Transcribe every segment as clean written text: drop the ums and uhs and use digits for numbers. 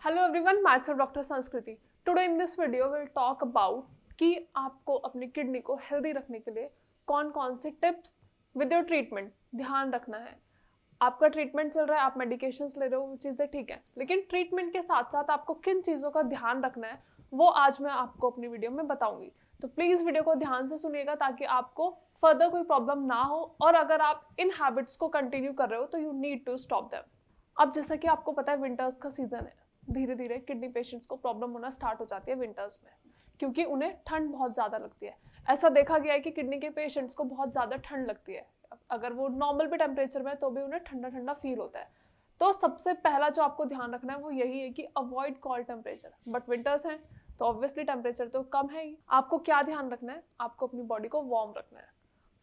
Hello everyone, myself Dr. Sanskriti. Today in this video we'll talk about कि आपको अपनी kidney को healthy रखने के लिए कौन कौन से टिप्स विद योर ट्रीटमेंट ध्यान रखना है। आपका ट्रीटमेंट चल रहा है, आप मेडिकेशंस ले रहे हो, वो चीज़ें ठीक है, लेकिन ट्रीटमेंट के साथ साथ आपको किन चीज़ों का ध्यान रखना है वो आज मैं आपको अपनी वीडियो में बताऊंगी। तो प्लीज़ वीडियो को ध्यान से सुनिएगा ताकि आपको फर्दर कोई प्रॉब्लम ना हो, और अगर आप इन हैबिट्स को कंटिन्यू कर रहे हो तो you need to stop them. अब जैसा कि आपको पता है विंटर्स का सीजन है, धीरे धीरे किडनी पेशेंट्स को प्रॉब्लम होना स्टार्ट हो जाती है विंटर्स में, क्योंकि उन्हें ठंड बहुत ज़्यादा लगती है। ऐसा देखा गया है कि किडनी के पेशेंट्स को बहुत ज़्यादा ठंड लगती है, अगर वो नॉर्मल भी टेम्परेचर में है तो भी उन्हें ठंडा ठंडा फील होता है। तो सबसे पहला जो आपको ध्यान रखना है वो यही है कि avoid cold temperature. But winters हैं तो ऑब्वियसली टेम्परेचर तो कम है ही। आपको क्या ध्यान रखना है, आपको अपनी बॉडी को वार्म रखना है।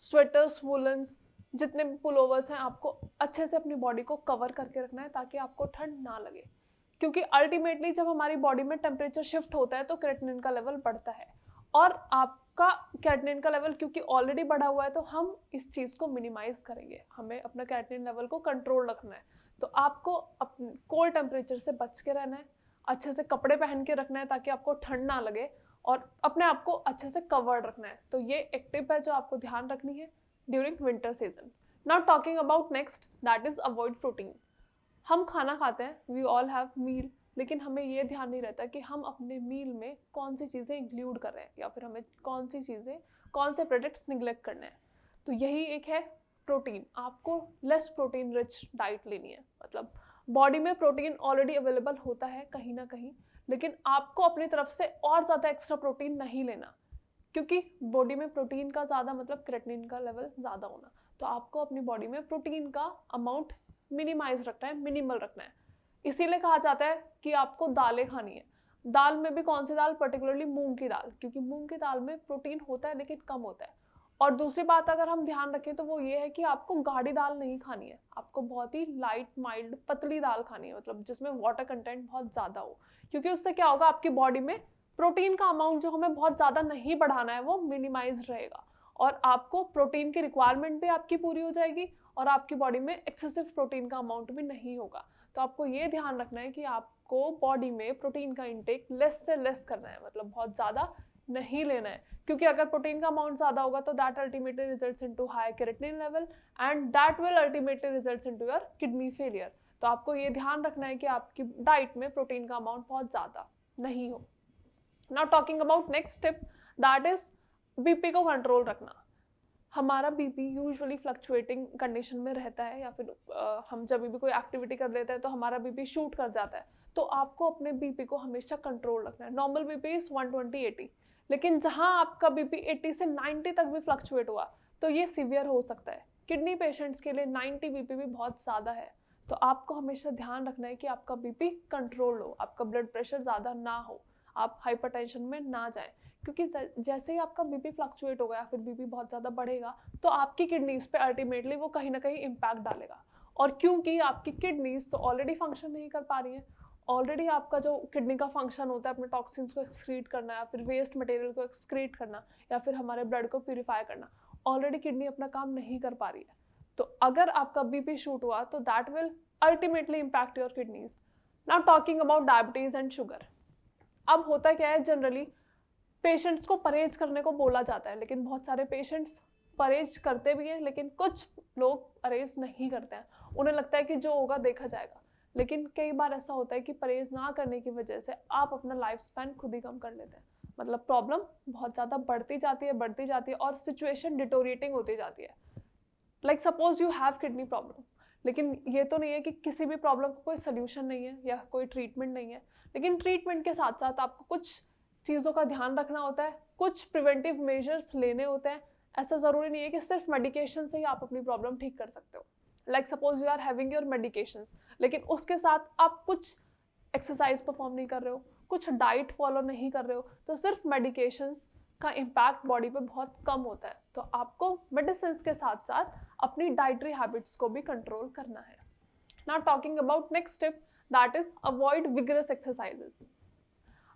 स्वेटर्स, वुलन्स, जितने भी पुलोवर्स हैं, आपको अच्छे से अपनी बॉडी को कवर करके रखना है ताकि आपको ठंड ना लगे, क्योंकि अल्टीमेटली जब हमारी बॉडी में टेम्परेचर शिफ्ट होता है तो क्रेटिनिन का लेवल बढ़ता है, और आपका क्रेटिनिन का लेवल क्योंकि ऑलरेडी बढ़ा हुआ है तो हम इस चीज़ को मिनिमाइज करेंगे। हमें अपना क्रेटिनिन लेवल को कंट्रोल रखना है, तो आपको अपने कोल्ड टेम्परेचर से बच के रहना है, अच्छे से कपड़े पहन के रखना है ताकि आपको ठंड ना लगे, और अपने आप को अच्छे से कवर्ड रखना है। तो ये एक टिप है जो आपको ध्यान रखनी है during winter season. Now talking about next, that is avoid protein. हम खाना खाते हैं, वी ऑल हैव मील, लेकिन हमें ये ध्यान नहीं रहता कि हम अपने मील में कौन सी चीज़ें इंक्लूड कर रहे हैं, या फिर हमें कौन सी चीज़ें, कौन से प्रोडक्ट्स निगलेक्ट करने हैं। तो यही एक है प्रोटीन। आपको लेस प्रोटीन रिच डाइट लेनी है, मतलब बॉडी में प्रोटीन ऑलरेडी अवेलेबल होता है कहीं ना कहीं, लेकिन आपको अपनी तरफ से और ज़्यादा एक्स्ट्रा प्रोटीन नहीं लेना, क्योंकि बॉडी में प्रोटीन का ज़्यादा मतलब क्रेटिनिन का लेवल ज़्यादा होना। तो आपको अपनी बॉडी में प्रोटीन का अमाउंट मिनिमाइज रखना है, मिनिमल रखना है। इसीलिए कहा जाता है कि आपको दालें खानी है। दाल में भी कौन सी दाल, पर्टिकुलरली मूंग की दाल, क्योंकि मूंग की दाल में प्रोटीन होता है लेकिन कम होता है। और दूसरी बात अगर हम ध्यान रखें तो वो ये है कि आपको गाढ़ी दाल नहीं खानी है, आपको बहुत ही लाइट माइल्ड पतली दाल खानी है, मतलब जिसमें वाटर कंटेंट बहुत ज़्यादा हो, क्योंकि उससे क्या होगा, आपकी बॉडी में प्रोटीन का अमाउंट जो हमें बहुत ज़्यादा नहीं बढ़ाना है वो मिनिमाइज रहेगा, और आपको प्रोटीन की रिक्वायरमेंट भी आपकी पूरी हो जाएगी, और आपकी बॉडी में एक्सेसिव प्रोटीन का अमाउंट भी नहीं होगा। तो आपको ये ध्यान रखना है कि आपको बॉडी में प्रोटीन का इंटेक लेस से लेस करना है, मतलब बहुत ज़्यादा नहीं लेना है, क्योंकि अगर प्रोटीन का अमाउंट ज़्यादा होगा तो that ultimately results into high creatinine level, and that will ultimately results into your kidney failure. तो आपको ये ध्यान रखना है कि आपकी डाइट में प्रोटीन का अमाउंट बहुत ज़्यादा नहीं हो। Now talking about next tip, that is BP को कंट्रोल रखना। हमारा बीपी यूजुअली फ्लक्चुएटिंग कंडीशन में रहता है, या फिर हम जब भी कोई एक्टिविटी कर लेते हैं तो हमारा बीपी शूट कर जाता है। तो आपको अपने बीपी को हमेशा कंट्रोल रखना है। नॉर्मल बीपी इज 120/80, लेकिन जहां आपका बीपी 80 से 90 तक भी फ्लक्चुएट हुआ तो ये सीवियर हो सकता है। किडनी पेशेंट्स के लिए 90 बीपी भी बहुत ज़्यादा है। तो आपको हमेशा ध्यान रखना है कि आपका बीपी कंट्रोल हो, आपका ब्लड प्रेशर ज़्यादा ना हो, आप हाइपरटेंशन में ना जाएं, क्योंकि जैसे ही आपका बीपी फ्लक्चुएट होगा या फिर बीपी बहुत ज़्यादा बढ़ेगा तो आपकी किडनीज पे अल्टीमेटली वो कहीं ना कहीं इम्पैक्ट डालेगा। और क्योंकि आपकी किडनीज तो ऑलरेडी फंक्शन नहीं कर पा रही हैं, ऑलरेडी आपका जो किडनी का फंक्शन होता है अपने टॉक्सिन्स को एक्सक्रीट करना या फिर वेस्ट मटेरियल को एक्सक्रीट करना या फिर हमारे ब्लड को प्यूरिफाई करना, ऑलरेडी किडनी अपना काम नहीं कर पा रही है। तो अगर आपका बीपी शूट हुआ तो that will ultimately impact your kidneys. Now talking about diabetes and sugar. अब होता क्या है, जनरली पेशेंट्स को परहेज करने को बोला जाता है, लेकिन बहुत सारे पेशेंट्स परहेज करते भी हैं, लेकिन कुछ लोग परहेज नहीं करते हैं, उन्हें लगता है कि जो होगा देखा जाएगा। लेकिन कई बार ऐसा होता है कि परहेज ना करने की वजह से आप अपना लाइफ स्पैन खुद ही कम कर लेते हैं, मतलब प्रॉब्लम बहुत ज़्यादा बढ़ती जाती है और सिचुएशन डिटोरिएटिंग होती जाती है। Like suppose you have kidney problem, लेकिन ये तो नहीं है कि किसी भी प्रॉब्लम को कोई सोल्यूशन नहीं है या कोई ट्रीटमेंट नहीं है, लेकिन ट्रीटमेंट के साथ साथ आपको कुछ चीज़ों का ध्यान रखना होता है, कुछ प्रिवेंटिव मेजर्स लेने होते हैं। ऐसा ज़रूरी नहीं है कि सिर्फ मेडिकेशन से ही आप अपनी प्रॉब्लम ठीक कर सकते हो। Like suppose you are having your medications, लेकिन उसके साथ आप कुछ एक्सरसाइज परफॉर्म नहीं कर रहे हो, कुछ डाइट फॉलो नहीं कर रहे हो, तो सिर्फ मेडिकेशंस का इम्पैक्ट बॉडी पे बहुत कम होता है। तो आपको मेडिसिन के साथ साथ अपनी डाइटरी हैबिट्स को भी कंट्रोल करना है। Now talking about next tip, that is avoid vigorous exercises.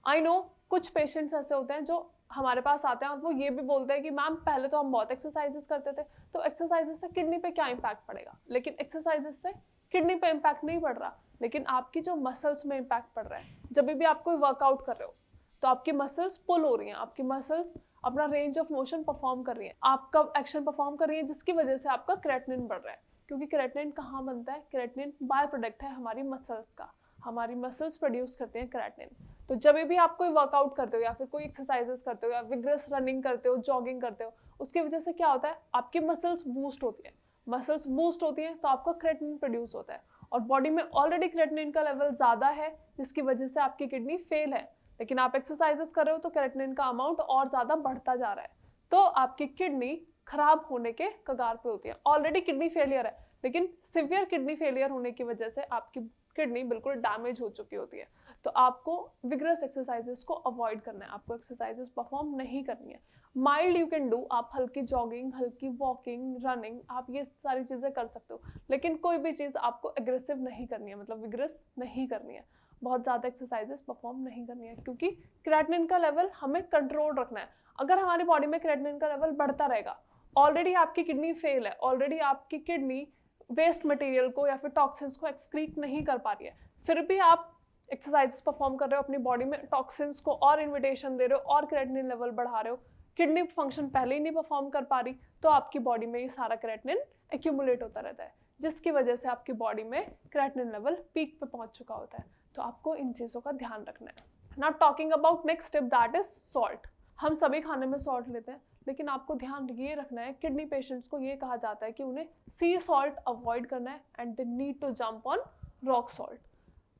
I know कुछ पेशेंट्स ऐसे होते हैं जो हमारे पास आते हैं और वो ये भी बोलते हैं कि मैम पहले तो हम बहुत एक्सरसाइजेस करते थे, तो एक्सरसाइजेस से किडनी पे क्या इम्पैक्ट पड़ेगा, लेकिन एक्सरसाइजेस से किडनी पे इम्पैक्ट नहीं पड़ रहा। लेकिन आपकी जो मसल्स में इम्पैक्ट पड़ रहा है। जब भी आप कोई वर्कआउट कर रहे हो तो आपकी मसल्स पुल हो रही हैं, आपकी मसल्स अपना रेंज ऑफ मोशन परफॉर्म कर रही हैं, आपका एक्शन परफॉर्म कर रही है, जिसकी वजह से आपका क्रेटिनिन बढ़ रहा है। क्योंकि क्रेटिनिन कहाँ बनता है? क्रेटिनिन बाय प्रोडक्ट है हमारी मसल्स का, हमारी मसल्स प्रोड्यूस करते हैं क्रेटिनिन। तो जब भी आप कोई वर्कआउट करते हो या फिर कोई एक्सरसाइजेस करते हो या विग्रस रनिंग करते हो, जॉगिंग करते हो, उसकी वजह से क्या होता है? आपकी मसल्स बूस्ट होती है। मसल्स बूस्ट होती हैं तो आपका क्रेटिनिन प्रोड्यूस होता है, और बॉडी में ऑलरेडी क्रेटिनिन का लेवल ज़्यादा है, जिसकी वजह से आपकी किडनी फेल है। लेकिन आप एक्सरसाइजेस कर रहे हो तो क्रेटिनिन का अमाउंट और ज़्यादा बढ़ता जा रहा है, तो आपकी किडनी खराब होने के कगार पे होती है। ऑलरेडी किडनी फेलियर है, लेकिन सिवियर किडनी फेलियर होने की वजह से आपकी किडनी बिल्कुल डैमेज हो चुकी होती है। तो आपको विग्रस एक्सरसाइजेस को अवॉइड करना है, आपको एक्सरसाइजेस परफॉर्म नहीं करनी है। माइल्ड यू कैन डू, आप हल्की जॉगिंग, हल्की वॉकिंग, रनिंग, आप ये सारी चीज़ें कर सकते हो, लेकिन कोई भी चीज़ आपको एग्रेसिव नहीं करनी है, मतलब विग्रस नहीं करनी है, बहुत ज़्यादा एक्सरसाइजेस परफॉर्म नहीं करनी है, क्योंकि क्रेटिनिन का लेवल हमें कंट्रोल रखना है। अगर हमारी बॉडी में क्रेटिनिन का लेवल बढ़ता रहेगा, ऑलरेडी आपकी किडनी फेल है, ऑलरेडी आपकी किडनी वेस्ट मटेरियल को या फिर टॉक्सिन्स को एक्सक्रीट नहीं कर पा रही है, फिर भी आप एक्सरसाइज परफॉर्म कर रहे हो, अपनी बॉडी में टॉक्सिन्स को और इन्विटेशन दे रहे हो और क्रेटिनिन लेवल बढ़ा रहे हो, किडनी फंक्शन पहले ही नहीं परफॉर्म कर पा रही, तो आपकी बॉडी में ये सारा क्रेटिनिन एक्यूमुलेट होता रहता है, जिसकी वजह से आपकी बॉडी में क्रेटिनिन लेवल पीक पे पहुंच चुका होता है। तो आपको इन चीज़ों का ध्यान रखना है। Now talking about next step, that is salt. हम सभी खाने में सॉल्ट लेते हैं, लेकिन आपको ध्यान ये रखना है, किडनी पेशेंट्स को ये कहा जाता है कि उन्हें सी सॉल्ट अवॉइड करना है and they need to jump on rock salt.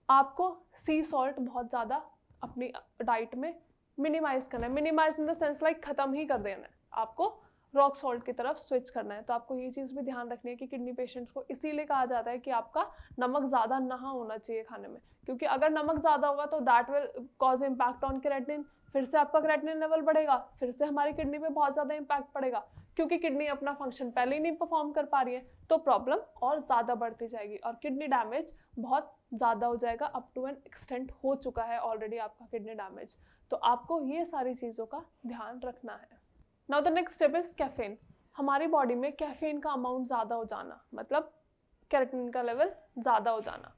आपको सी सॉल्ट बहुत ज़्यादा अपनी डाइट में मिनिमाइज करना है, minimize in the sense like खत्म ही कर देना है, आपको रॉक सॉल्ट की तरफ स्विच करना है। तो आपको ये चीज़ भी ध्यान रखनी है कि किडनी पेशेंट्स को इसीलिए कहा जाता है कि आपका नमक ज़्यादा ना होना चाहिए खाने में, क्योंकि अगर नमक ज़्यादा होगा तो that will cause impact on creatinine, फिर से आपका क्रेटिनिन लेवल बढ़ेगा, फिर से हमारी किडनी पे बहुत ज़्यादा इम्पैक्ट पड़ेगा, क्योंकि किडनी अपना फंक्शन पहले ही नहीं परफॉर्म कर पा रही है, तो प्रॉब्लम और ज़्यादा बढ़ती जाएगी और किडनी डैमेज बहुत ज़्यादा हो जाएगा, अप टू एन एक्सटेंट हो चुका है ऑलरेडी आपका किडनी डैमेज। तो आपको ये सारी चीज़ों का ध्यान रखना है। Now the next step is caffeine. हमारी बॉडी में कैफीन का अमाउंट ज़्यादा हो जाना, मतलब कैफीन का लेवल ज़्यादा हो जाना।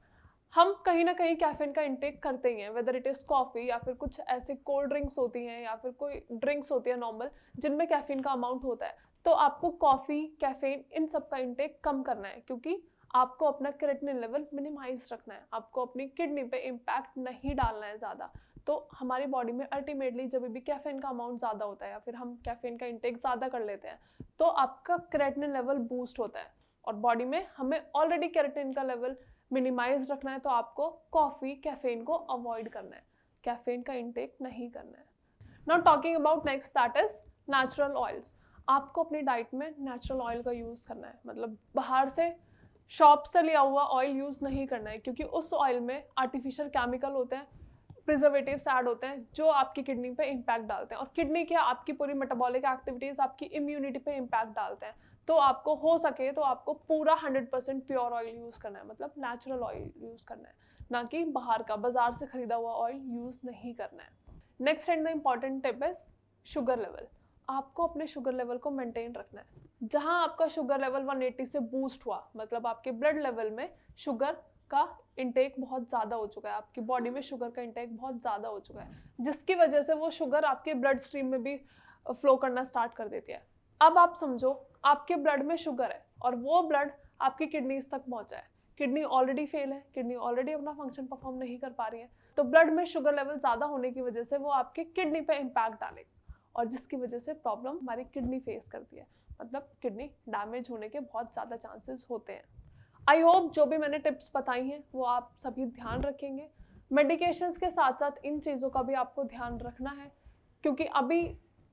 हम कहीं ना कहीं कैफीन का इंटेक करते ही हैं, वेदर इट इज़ कॉफ़ी या फिर कुछ ऐसी कोल्ड ड्रिंक्स होती हैं या फिर कोई ड्रिंक्स होती है नॉर्मल, जिनमें कैफीन का अमाउंट होता है। तो आपको कॉफ़ी, कैफीन, इन सब का इंटेक कम करना है, क्योंकि आपको अपना क्रेटिनिन लेवल मिनिमाइज रखना है, आपको अपनी किडनी पे इम्पैक्ट नहीं डालना है ज़्यादा। तो हमारी बॉडी में अल्टीमेटली जब भी कैफीन का अमाउंट ज़्यादा होता है या फिर हम कैफीन का इंटेक ज़्यादा कर लेते हैं, तो आपका क्रेटिनिन लेवल बूस्ट होता है, और बॉडी में हमें ऑलरेडी क्रेटिनिन का लेवल मिनिमाइज रखना है, तो आपको कॉफ़ी, कैफीन को अवॉइड करना है, कैफीन का इंटेक नहीं करना है। Now talking about next, that is natural oils. आपको अपनी डाइट में नेचुरल ऑयल का यूज़ करना है, मतलब बाहर से शॉप से लिया हुआ ऑयल यूज़ नहीं करना है, क्योंकि उस ऑयल में आर्टिफिशियल केमिकल होते हैं, प्रिजर्वेटिव्स ऐड होते हैं, जो आपकी किडनी पे इम्पैक्ट डालते हैं, और किडनी क्या, आपकी पूरी मेटाबॉलिक एक्टिविटीज, आपकी इम्यूनिटी पे इम्पैक्ट डालते हैं। तो आपको हो सके तो आपको पूरा 100% प्योर ऑयल यूज़ करना है, मतलब नेचुरल ऑयल यूज़ करना है, ना कि बाहर का बाजार से खरीदा हुआ ऑयल यूज़ नहीं करना है। Next and the important tip is sugar level. आपको अपने शुगर लेवल को मेंटेन रखना है। जहां आपका शुगर लेवल 180 से बूस्ट हुआ, मतलब आपके ब्लड लेवल में शुगर का इंटेक बहुत ज़्यादा हो चुका है, आपकी बॉडी में शुगर का इंटेक बहुत ज़्यादा हो चुका है, जिसकी वजह से वो शुगर आपके ब्लड स्ट्रीम में भी फ्लो करना स्टार्ट कर देती है। अब आप समझो, आपके ब्लड में शुगर है और वो ब्लड आपकी किडनीज तक पहुंचा है, किडनी ऑलरेडी फेल है, किडनी ऑलरेडी अपना फंक्शन परफॉर्म नहीं कर पा रही है, तो ब्लड में शुगर लेवल ज़्यादा होने की वजह से वो आपकी किडनी पे इम्पैक्ट डालेगा, और जिसकी वजह से प्रॉब्लम हमारी किडनी फेस करती है, मतलब किडनी डैमेज होने के बहुत ज़्यादा चांसेस होते हैं। आई होप जो भी मैंने टिप्स बताई हैं वो आप सभी ध्यान रखेंगे। मेडिकेशंस के साथ साथ इन चीज़ों का भी आपको ध्यान रखना है, क्योंकि अभी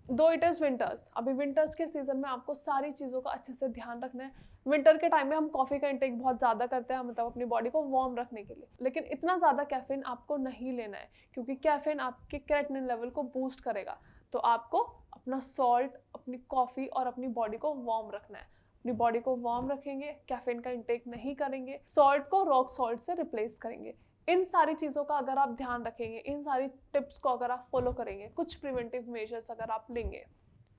दो इट इज़ विंटर्स, अभी विंटर्स के सीज़न में आपको सारी चीज़ों का अच्छे से ध्यान रखना है। विंटर के टाइम में हम कॉफ़ी का इंटेक बहुत ज़्यादा करते हैं, मतलब अपनी बॉडी को वार्म रखने के लिए, लेकिन इतना ज़्यादा कैफीन आपको नहीं लेना है, क्योंकि कैफीन आपके क्रेटिनिन लेवल को बूस्ट करेगा। तो आपको अपना सॉल्ट, अपनी कॉफ़ी और अपनी बॉडी को वार्म रखना है। अपनी बॉडी को वार्म रखेंगे, कैफीन का इंटेक नहीं करेंगे, सॉल्ट को रॉक सॉल्ट से रिप्लेस करेंगे। इन सारी चीज़ों का अगर आप ध्यान रखेंगे, इन सारी टिप्स को अगर आप फॉलो करेंगे, कुछ प्रिवेंटिव मेजर्स अगर आप लेंगे,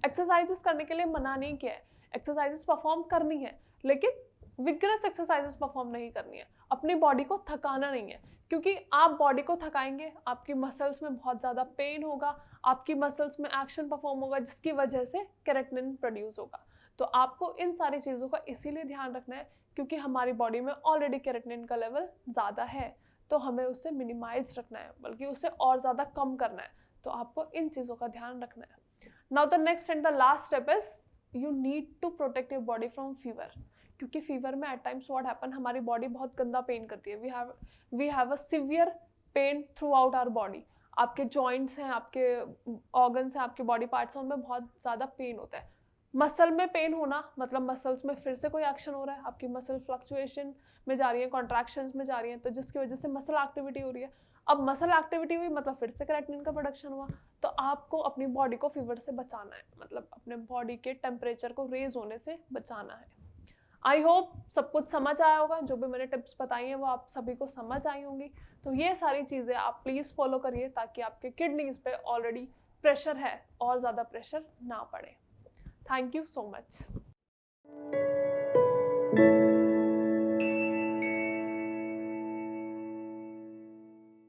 एक्सरसाइजेस करने के लिए मना नहीं किया है, एक्सरसाइजेस परफॉर्म करनी है, लेकिन विगरस एक्सरसाइजेस परफॉर्म नहीं करनी है, अपनी बॉडी को थकाना नहीं है, क्योंकि आप बॉडी को थकाएंगे आपकी मसल्स में बहुत ज़्यादा पेन होगा, आपकी मसल्स में एक्शन परफॉर्म होगा जिसकी वजह से केराटिनिन प्रोड्यूस होगा। तो आपको इन सारी चीज़ों का इसीलिए ध्यान रखना है क्योंकि हमारी बॉडी में ऑलरेडी केराटिनिन का लेवल ज़्यादा है, तो हमें उसे मिनिमाइज रखना है, बल्कि उसे और ज़्यादा कम करना है। तो आपको इन चीज़ों का ध्यान रखना है। Now the next and the last step is you need to protect your body from fever, क्योंकि फीवर में एट टाइम्स व्हाट हैपन, हमारी बॉडी बहुत गंदा पेन करती है। We have a severe pain throughout our body. आपके joints हैं, आपके ऑर्गन्स हैं, आपके बॉडी पार्ट्स हैं, उनमें बहुत ज़्यादा पेन होता है। मसल में पेन होना मतलब मसल्स में फिर से कोई एक्शन हो रहा है, आपकी मसल फ्लक्चुएशन में जा रही है, कॉन्ट्रैक्शंस में जा रही है, तो जिसकी वजह से मसल एक्टिविटी हो रही है। अब मसल एक्टिविटी हुई मतलब फिर से केराटिनिन का प्रोडक्शन हुआ। तो आपको अपनी बॉडी को फीवर से बचाना है, मतलब अपने बॉडी के टेम्परेचर को रेज होने से बचाना है। आई होप सब कुछ समझ आया होगा, जो भी मैंने टिप्स बताई हैं वो आप सभी को समझ आई होंगी। तो ये सारी चीज़ें आप प्लीज़ फॉलो करिए ताकि आपके किडनीज पे ऑलरेडी प्रेशर है और ज़्यादा प्रेशर ना पड़े। Thank you so much.